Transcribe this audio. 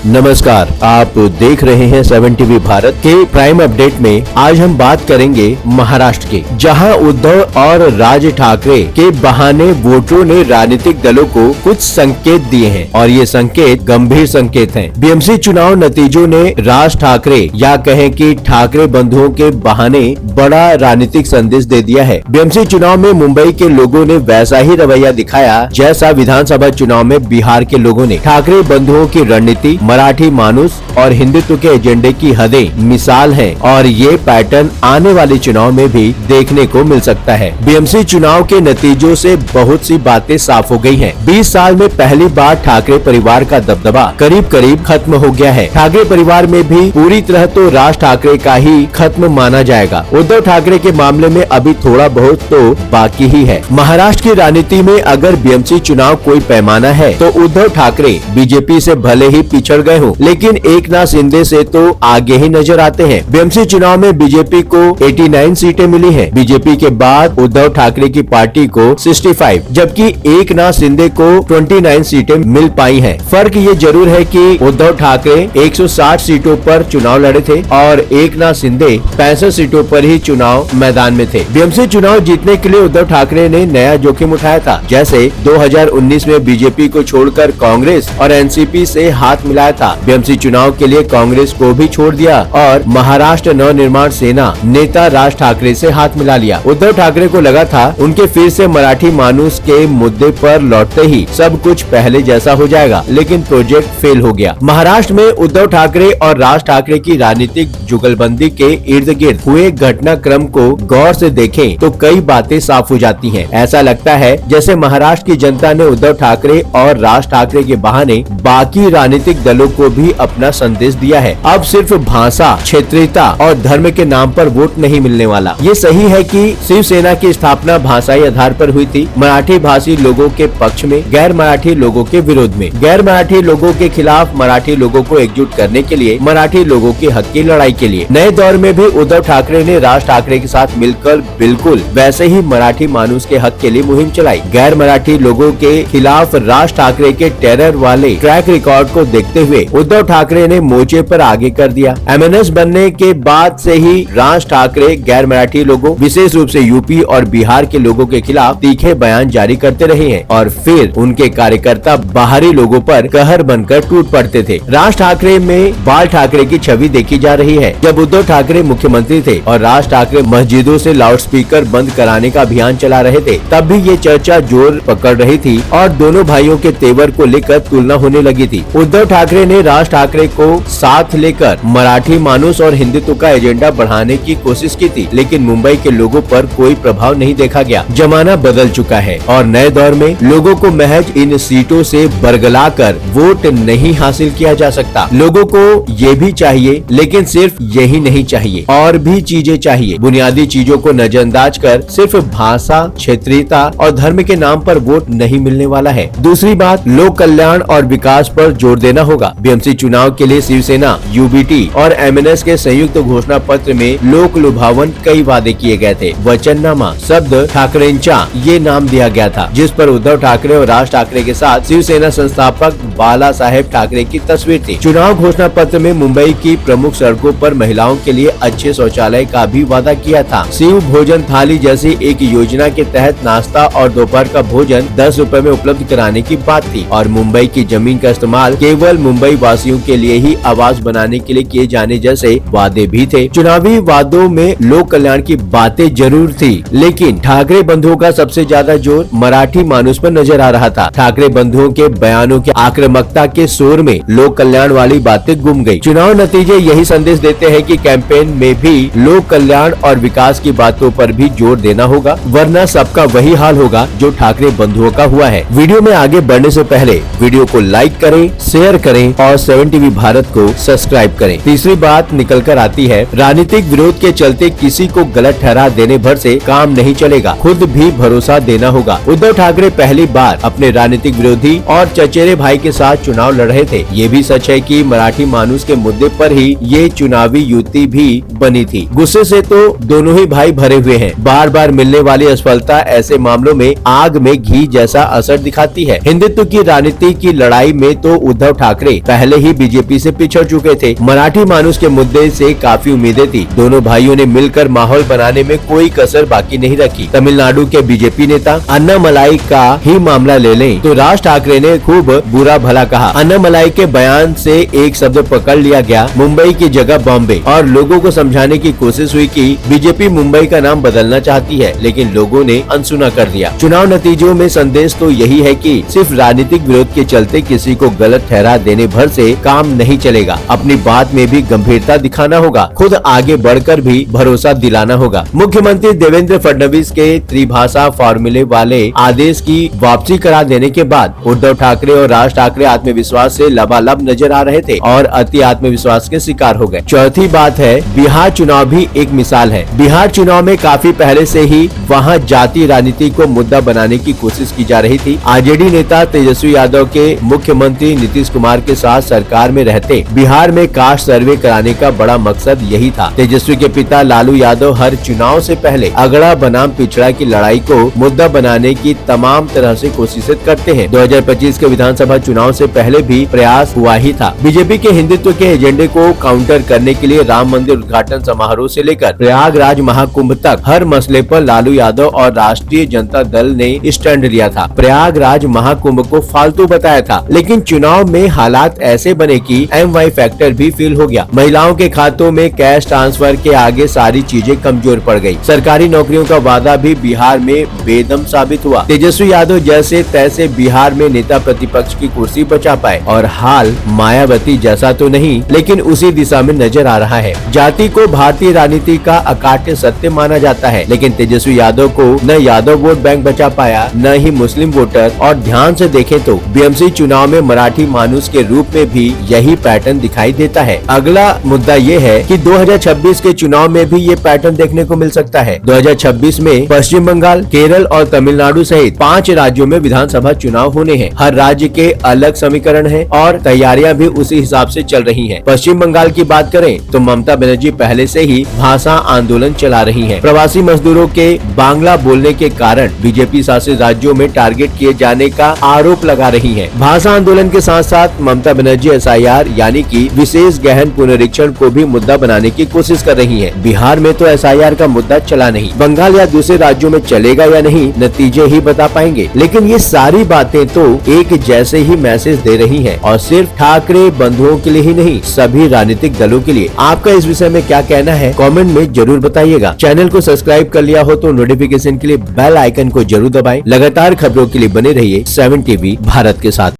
नमस्कार, आप देख रहे हैं 7 टीवी भारत के प्राइम अपडेट में। आज हम बात करेंगे महाराष्ट्र के, जहां उद्धव और राज ठाकरे के बहाने वोटरों ने राजनीतिक दलों को कुछ संकेत दिए हैं और ये संकेत गंभीर संकेत हैं। बीएमसी चुनाव नतीजों ने राज ठाकरे या कहें कि ठाकरे बंधुओं के बहाने बड़ा राजनीतिक संदेश दे दिया है। बीएमसी चुनाव में मुंबई के लोगों ने वैसा ही रवैया दिखाया जैसा विधानसभा चुनाव में बिहार के लोगों ने। ठाकरे बंधुओं की रणनीति, मराठी मानुस और हिंदुत्व के एजेंडे की हदें मिसाल हैं और ये पैटर्न आने वाले चुनाव में भी देखने को मिल सकता है। बीएमसी चुनाव के नतीजों से बहुत सी बातें साफ हो गई हैं। 20 साल में पहली बार ठाकरे परिवार का दबदबा करीब करीब खत्म हो गया है। ठाकरे परिवार में भी पूरी तरह तो राज ठाकरे का ही खत्म माना जाएगा। उद्धव ठाकरे के मामले में अभी थोड़ा बहुत तो बाकी ही है। महाराष्ट्र की राजनीति में अगर बीएमसी चुनाव कोई पैमाना है तो उद्धव ठाकरे बीजेपी से भले ही पिछड़ गए हों, लेकिन एकनाथ शिंदे से तो आगे ही नजर आते हैं। बीएमसी चुनाव में बीजेपी को 89 सीटें मिली हैं। बीजेपी के बाद उद्धव ठाकरे की पार्टी को 65, जबकि एकनाथ शिंदे को 29 सीटें मिल पाई हैं। फर्क ये जरूर है कि उद्धव ठाकरे 160 सीटों पर चुनाव लड़े थे और एकनाथ शिंदे 65 सीटों पर ही चुनाव मैदान में थे। बीएमसी चुनाव जीतने के लिए उद्धव ठाकरे ने नया जोखिम उठाया था। जैसे 2019 में बीजेपी को छोड़कर कांग्रेस और एनसीपी से हाथ मिलाया था। बीएमसी चुनाव के लिए कांग्रेस को भी छोड़ दिया और महाराष्ट्र नवनिर्माण सेना नेता राज ठाकरे से हाथ मिला लिया। उद्धव ठाकरे को लगा था उनके फिर से मराठी मानुस के मुद्दे पर लौटते ही सब कुछ पहले जैसा हो जाएगा, लेकिन प्रोजेक्ट फेल हो गया। महाराष्ट्र में उद्धव ठाकरे और राज ठाकरे की राजनीतिक जुगलबंदी के इर्द गिर्द हुए घटनाक्रम को गौर से देखें तो कई बातें साफ हो जाती हैं। ऐसा लगता है जैसे महाराष्ट्र की जनता ने उद्धव ठाकरे और राज ठाकरे के बहाने बाकी राजनीतिक दलों को भी अपना संदेश दिया है। अब सिर्फ भाषा, क्षेत्रीयता और धर्म के नाम पर वोट नहीं मिलने वाला। ये सही है कि शिवसेना की स्थापना भाषाई आधार पर हुई थी, मराठी भाषी लोगों के पक्ष में, गैर मराठी लोगों के विरोध में, गैर मराठी लोगों के खिलाफ, मराठी लोगों को एकजुट करने के लिए, मराठी लोगों के हक की लड़ाई के लिए। नए दौर में भी उद्धव ठाकरे ने राज ठाकरे के साथ मिलकर बिल्कुल वैसे ही मराठी मानुस के हक के लिए मुहिम चलाई। गैर मराठी लोगों के खिलाफ राज ठाकरे के टेरर वाले ट्रैक रिकॉर्ड को देखते हुए उद्धव ठाकरे ने मोर्चे पर आगे कर दिया। एमएनएस बनने के बाद से ही राज ठाकरे गैर मराठी लोगों, विशेष रूप से यूपी और बिहार के लोगों के खिलाफ तीखे बयान जारी करते रहे हैं और फिर उनके कार्यकर्ता बाहरी लोगों पर कहर बनकर टूट पड़ते थे। राज ठाकरे में बाल ठाकरे की छवि देखी जा रही है। जब उद्धव ठाकरे मुख्यमंत्री थे और राज ठाकरे मस्जिदों से लाउडस्पीकर बंद कराने का अभियान चला रहे थे, तब भी ये चर्चा जोर पकड़ रही थी और दोनों भाइयों के तेवर को लेकर तुलना होने लगी थी। उद्धव ठाकरे ने राज ठाकरे को साथ लेकर मराठी मानुस और हिंदुत्व का एजेंडा बढ़ाने की कोशिश की थी, लेकिन मुंबई के लोगों पर कोई प्रभाव नहीं देखा गया। जमाना बदल चुका है और नए दौर में लोगों को महज इन सीटों से बरगलाकर वोट नहीं हासिल किया जा सकता। लोगों को ये भी चाहिए, लेकिन सिर्फ यही नहीं चाहिए, और भी चीजें चाहिए। बुनियादी चीजों को नजरअंदाज कर सिर्फ भाषा, क्षेत्रीयता और धर्म के नाम पर वोट नहीं मिलने वाला है। दूसरी बात, लोक कल्याण और विकास पर जोर देना होगा। बीएमसी चुनाव के लिए शिवसेना, यूबीटी और एमएनएस के संयुक्त घोषणा पत्र में लोक लुभावन कई वादे किए गए थे। वचननामा शब्द ठाकरेंचा ये नाम दिया गया था, जिस पर उद्धव ठाकरे और राज ठाकरे के साथ शिवसेना संस्थापक बाला साहेब ठाकरे की तस्वीर थी। चुनाव घोषणा पत्र में मुंबई की प्रमुख सड़कों पर महिलाओं के लिए अच्छे शौचालय का भी वादा किया था। शिव भोजन थाली जैसी एक योजना के तहत नाश्ता और दोपहर का भोजन 10 रुपए में उपलब्ध कराने की बात थी और मुंबई की जमीन का इस्तेमाल केवल मुंबई वासियों के लिए ही आवास बनाने के लिए किए जाने जैसे वादे भी थे। चुनावी वादों में लोक कल्याण की बातें जरूर थी, लेकिन ठाकरे बंधुओं का सबसे ज्यादा जोर मराठी मानुस पर नजर आ रहा था। ठाकरे बंधुओं के बयानों की आक्रामकता के शोर में लोक कल्याण वाली बातें गुम गयी। चुनाव नतीजे यही संदेश देते हैं कि कैंपेन में भी लोक कल्याण और विकास की बातों पर भी जोर देना होगा, वरना सबका वही हाल होगा जो ठाकरे बंधुओं का हुआ है। वीडियो में आगे बढ़ने से पहले वीडियो को लाइक करें, शेयर करें और 7 टीवी भारत को सब्सक्राइब करें। तीसरी बात निकल कर आती है, राजनीतिक विरोध के चलते किसी को गलत ठहरा देने भर से काम नहीं चलेगा, खुद भी भरोसा देना होगा। उद्धव ठाकरे पहली बार अपने राजनीतिक विरोधी और चचेरे भाई के साथ चुनाव लड़ रहे थे। ये भी सच है कि मराठी मानुस के मुद्दे पर ही ये चुनावी युति भी बनी थी। गुस्से से तो दोनों ही भाई भरे हुए हैं। बार बार मिलने वाली असफलता ऐसे मामलों में आग में घी जैसा असर दिखाती है। हिंदुत्व की राजनीति की लड़ाई में तो उद्धव ठाकरे ठाकरे पहले ही बीजेपी से पिछड़ चुके थे। मराठी मानुस के मुद्दे से काफी उम्मीदें थी। दोनों भाइयों ने मिलकर माहौल बनाने में कोई कसर बाकी नहीं रखी। तमिलनाडु के बीजेपी नेता अन्नामलाई का ही मामला ले लें तो राज ठाकरे ने खूब बुरा भला कहा। अन्नामलाई के बयान से एक शब्द पकड़ लिया गया, मुंबई की जगह बॉम्बे, और लोगों को समझाने की कोशिश हुई कि बीजेपी मुंबई का नाम बदलना चाहती है, लेकिन लोगों ने अनसुना कर दिया। चुनाव नतीजों में संदेश तो यही है कि सिर्फ राजनीतिक विरोध के चलते किसी को गलत ठहरा देने भर से काम नहीं चलेगा। अपनी बात में भी गंभीरता दिखाना होगा, खुद आगे बढ़कर भी भरोसा दिलाना होगा। मुख्यमंत्री देवेंद्र फडणवीस के त्रिभाषा फॉर्मूले वाले आदेश की वापसी करा देने के बाद उद्धव ठाकरे और राज ठाकरे आत्मविश्वास से लबालब नजर आ रहे थे और अति आत्मविश्वास के शिकार हो गए। चौथी बात है, बिहार चुनाव भी एक मिसाल है। बिहार चुनाव में काफी पहले से ही वहां जाति राजनीति को मुद्दा बनाने की कोशिश की जा रही थी। आरजेडी नेता तेजस्वी यादव के मुख्यमंत्री नीतीश कुमार के साथ सरकार में रहते बिहार में कास्ट सर्वे कराने का बड़ा मकसद यही था। तेजस्वी के पिता लालू यादव हर चुनाव से पहले अगड़ा बनाम पिछड़ा की लड़ाई को मुद्दा बनाने की तमाम तरह से कोशिशें करते हैं। 2025 के विधानसभा चुनाव से पहले भी प्रयास हुआ ही था। बीजेपी के हिंदुत्व के एजेंडे को काउंटर करने के लिए राम मंदिर उद्घाटन समारोह से लेकर प्रयागराज महाकुंभ तक हर मसले पर लालू यादव और राष्ट्रीय जनता दल ने स्टैंड लिया था। प्रयागराज महाकुंभ को फालतू बताया था, लेकिन चुनाव में हालात ऐसे बने कि MY फैक्टर भी फेल हो गया। महिलाओं के खातों में कैश ट्रांसफर के आगे सारी चीजें कमजोर पड़ गयी। सरकारी नौकरियों का वादा भी बिहार में बेदम साबित हुआ। तेजस्वी यादव जैसे तैसे बिहार में नेता प्रतिपक्ष की कुर्सी बचा पाए और हाल मायावती जैसा तो नहीं, लेकिन उसी दिशा में नजर आ रहा है। जाति को भारतीय राजनीति का अकाट्य सत्य माना जाता है, लेकिन तेजस्वी यादव को न यादव वोट बैंक बचा पाया, न ही मुस्लिम वोटर, और ध्यान से देखें तो BMC चुनाव में मराठी मानुस के रूप में भी यही पैटर्न दिखाई देता है। अगला मुद्दा ये है कि 2026 के चुनाव में भी ये पैटर्न देखने को मिल सकता है। 2026 में पश्चिम बंगाल, केरल और तमिलनाडु सहित 5 राज्यों में विधानसभा चुनाव होने हैं। हर राज्य के अलग समीकरण है और तैयारियां भी उसी हिसाब से चल रही हैं। पश्चिम बंगाल की बात करें तो ममता बनर्जी पहले से ही भाषा आंदोलन चला रही हैं। प्रवासी मजदूरों के बांग्ला बोलने के कारण बीजेपी शासित राज्यों में टारगेट किए जाने का आरोप लगा रही हैं। भाषा आंदोलन के साथ साथ ममता बनर्जी SIR यानी कि विशेष गहन पुनरीक्षण को भी मुद्दा बनाने की कोशिश कर रही है। बिहार में तो SIR का मुद्दा चला नहीं, बंगाल या दूसरे राज्यों में चलेगा या नहीं नतीजे ही बता पाएंगे। लेकिन ये सारी बातें तो एक जैसे ही मैसेज दे रही हैं और सिर्फ ठाकरे बंधुओं के लिए ही नहीं, सभी राजनीतिक दलों के लिए। आपका इस विषय में क्या कहना है कमेंट में जरूर बताइएगा। चैनल को सब्सक्राइब कर लिया हो तो नोटिफिकेशन के लिए बेल आइकन को जरूर दबाएं। लगातार खबरों के लिए बने रहिए 7 TV भारत के साथ।